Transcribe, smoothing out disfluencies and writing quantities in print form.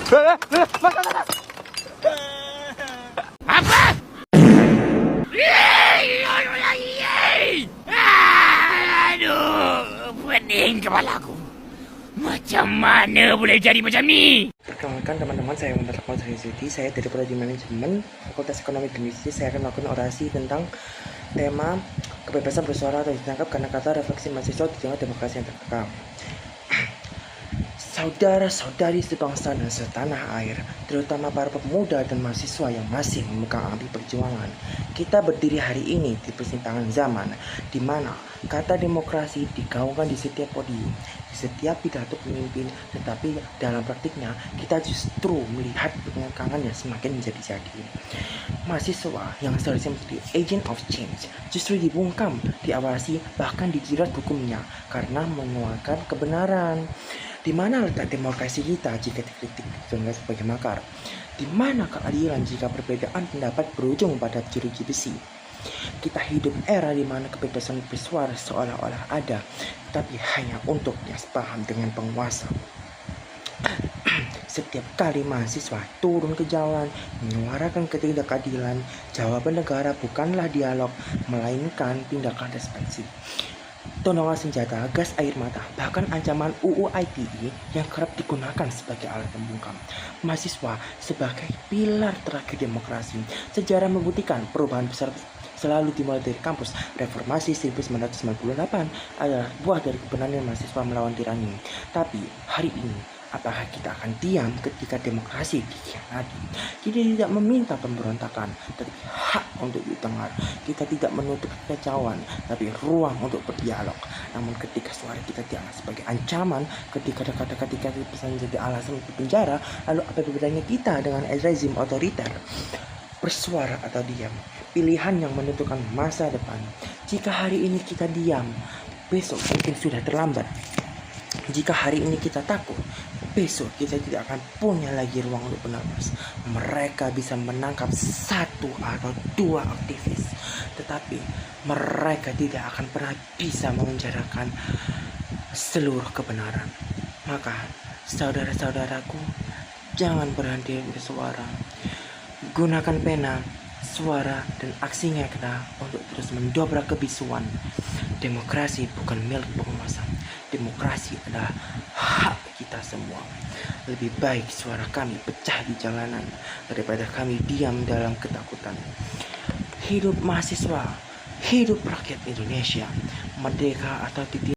Apa? Aduh, pening kepalaku. Macam mana boleh jadi macam ni? Perkenalkan teman-teman, saya Muhammad Rahmat Rizky. Saya dari Prodi Manajemen Fakultas Ekonomi dan Bisnis. Saya akan melakukan orasi tentang tema kebebasan bersuara atau ditangkap karena kata refleksi mahasiswa di tengah demokrasi yang terkekang. Saudara-saudari sebangsa dan setanah air, terutama para pemuda dan mahasiswa yang masih memegang api perjuangan, kita berdiri hari ini di persimpangan zaman, di mana kata demokrasi digaungkan di setiap podium, di setiap pidato pemimpin, tetapi dalam praktiknya kita justru melihat pengekangan yang semakin menjadi-jadi. Mahasiswa yang seharusnya menjadi agent of change justru dibungkam, diawasi, bahkan dijerat hukumnya karena menuangkan kebenaran. Di mana letak demokrasi kita jika dikritik dianggap sebagai makar? Di mana keadilan jika perbedaan pendapat berujung pada jeruji besi? Kita hidup era di mana kebebasan bersuara seolah-olah ada, tapi hanya untuk yang sepaham dengan penguasa. Setiap kali mahasiswa turun ke jalan menyuarakan ketidakadilan, jawaban negara bukanlah dialog, melainkan tindakan represif. Tonongan senjata, gas air mata, bahkan ancaman UU ITE yang kerap digunakan sebagai alat pembungkam. Mahasiswa sebagai pilar terakhir demokrasi. Sejarah membuktikan perubahan besar selalu dimulai dari kampus. Reformasi 1998 adalah buah dari kebenaran mahasiswa melawan tirani. Tapi hari ini, apakah kita akan diam ketika demokrasi dikhianati? Kita tidak meminta pemberontakan, tapi hak untuk didengar. Kita tidak menutup kekacauan, tapi ruang untuk berdialog. Namun ketika suara kita dianggap sebagai ancaman, ketika kata-kata bisa menjadi alasan untuk penjara, lalu apa bedanya kita dengan rezim otoriter? Bersuara atau diam, pilihan yang menentukan masa depan. Jika hari ini kita diam, besok mungkin sudah terlambat. Jika hari ini kita takut, besok kita tidak akan punya lagi ruang untuk bernafas. Mereka bisa menangkap 1 atau 2 aktivis, tetapi mereka tidak akan pernah bisa memenjarakan seluruh kebenaran. Maka saudara-saudaraku, jangan berhenti bersuara. Gunakan pena, suara, dan aksi nyata untuk terus mendobrak kebisuan. Demokrasi bukan milik penguasa. Demokrasi adalah hak kita semua. Lebih baik suara kami pecah di jalanan daripada kami diam dalam ketakutan. Hidup mahasiswa, hidup rakyat Indonesia, merdeka atau tidak.